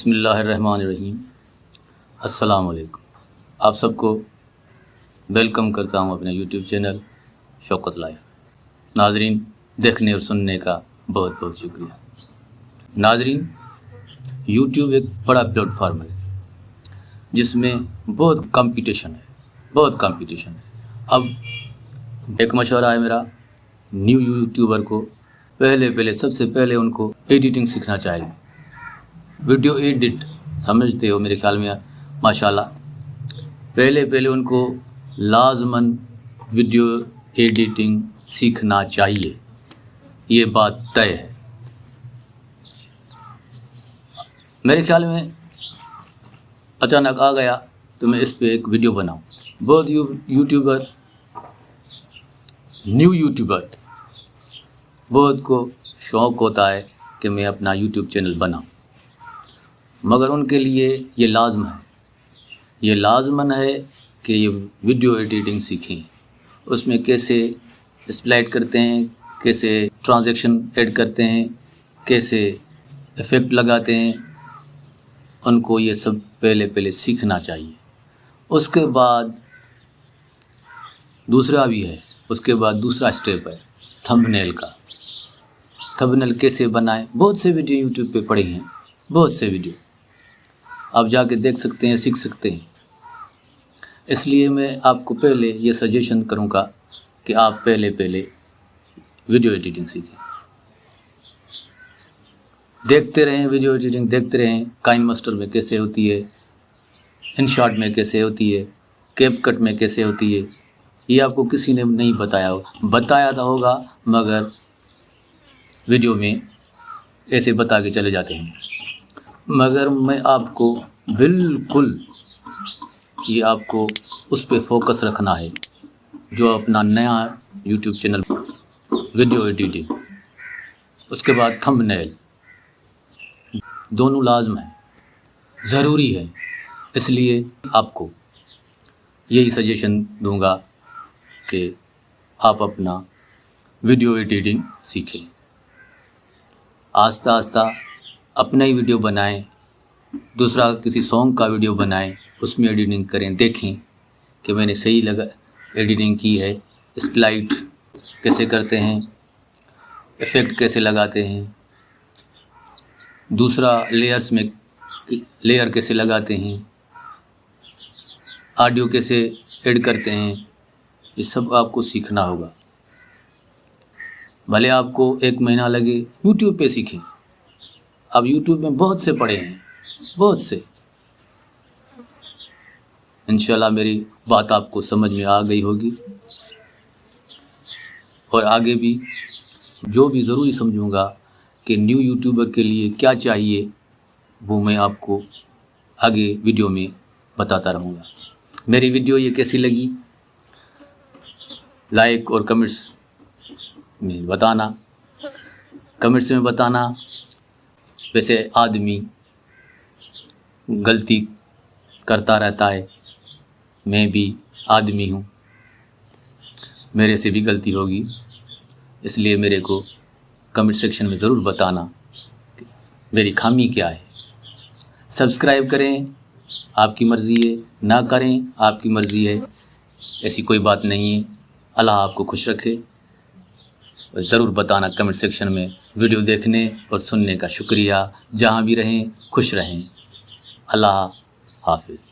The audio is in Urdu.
بسم اللہ الرحمن الرحیم۔ السلام علیکم، آپ سب کو ویلکم کرتا ہوں اپنے یوٹیوب چینل شوکت لائف۔ ناظرین، دیکھنے اور سننے کا بہت بہت شکریہ۔ ناظرین، یوٹیوب ایک بڑا پلیٹ فارم ہے جس میں بہت کمپٹیشن ہے۔ اب ایک مشورہ ہے میرا نیو یوٹیوبر کو، سب سے پہلے ان کو ایڈیٹنگ سیکھنا چاہیے۔ ویڈیو ایڈٹ سمجھتے ہو میرے خیال میں، ماشاءاللہ۔ پہلے ان کو لازماً ویڈیو ایڈیٹنگ سیکھنا چاہیے، یہ بات طے ہے۔ میرے خیال میں اچانک آ گیا تو میں اس پہ ایک ویڈیو بناؤں۔ بہت نیو یوٹیوبر بہت کو شوق ہوتا ہے کہ میں اپنا یوٹیوب چینل بناؤں، مگر ان کے لیے یہ لازمن ہے کہ یہ ویڈیو ایڈیٹنگ سیکھیں۔ اس میں کیسے اسپلائٹ کرتے ہیں، کیسے ٹرانزیکشن ایڈ کرتے ہیں، کیسے ایفیکٹ لگاتے ہیں، ان کو یہ سب پہلے سیکھنا چاہیے۔ اس کے بعد دوسرا اسٹیپ ہے تھمبنیل کا۔ تھمبنیل کیسے بنائیں، بہت سے ویڈیو یوٹیوب پہ پڑے ہیں، بہت سے ویڈیو آپ جا کے دیکھ سکتے ہیں، سیکھ سکتے ہیں۔ اس لیے میں آپ کو پہلے یہ سجیشن کروں گا کہ آپ پہلے ویڈیو ایڈیٹنگ سیکھیں۔ دیکھتے رہیں ویڈیو ایڈیٹنگ، دیکھتے رہیں کائن ماسٹر میں کیسے ہوتی ہے، ان شاٹ میں کیسے ہوتی ہے، کیپ کٹ میں کیسے ہوتی ہے۔ یہ آپ کو کسی نے نہیں بتایا تو ہوگا، مگر ویڈیو میں ایسے بتا کے چلے جاتے ہیں۔ مگر میں آپ کو بالکل یہ آپ کو اس پہ فوکس رکھنا ہے جو اپنا نیا یوٹیوب چینل ویڈیو ایڈیٹنگ، اس کے بعد تھمبنیل، دونوں لازم ہیں، ضروری ہے۔ اس لیے آپ کو یہی سجیشن دوں گا کہ آپ اپنا ویڈیو ایڈیٹنگ سیکھیں۔ آہستہ اپنا ہی ویڈیو بنائیں، دوسرا کسی سانگ کا ویڈیو بنائیں، اس میں ایڈیٹنگ کریں، دیکھیں کہ میں نے صحیح ایڈیٹنگ کی ہے، اسپلائٹ کیسے کرتے ہیں، ایفیکٹ کیسے لگاتے ہیں، دوسرا لیئر کیسے لگاتے ہیں، آڈیو کیسے ایڈ کرتے ہیں، یہ سب آپ کو سیکھنا ہوگا۔ بھلے آپ کو 1 مہینہ لگے، یوٹیوب پہ سیکھیں۔ اب یوٹیوب میں بہت سے پڑے ہیں، بہت سے۔ انشاءاللہ میری بات آپ کو سمجھ میں آ گئی ہوگی، اور آگے بھی جو بھی ضروری سمجھوں گا کہ نیو یوٹیوبر کے لیے کیا چاہیے، وہ میں آپ کو آگے ویڈیو میں بتاتا رہوں گا۔ میری ویڈیو یہ کیسی لگی، لائک اور کمنٹس میں بتانا۔ ویسے آدمی غلطی کرتا رہتا ہے، میں بھی آدمی ہوں، میرے سے بھی غلطی ہوگی، اس لیے میرے کو کمنٹ سیکشن میں ضرور بتانا کہ میری خامی کیا ہے۔ سبسکرائب کریں، آپ کی مرضی ہے، نہ کریں آپ کی مرضی ہے، ایسی کوئی بات نہیں ہے۔ اللہ آپ کو خوش رکھے۔ ضرور بتانا کمنٹ سیکشن میں۔ ویڈیو دیکھنے اور سننے کا شکریہ۔ جہاں بھی رہیں خوش رہیں۔ اللہ حافظ۔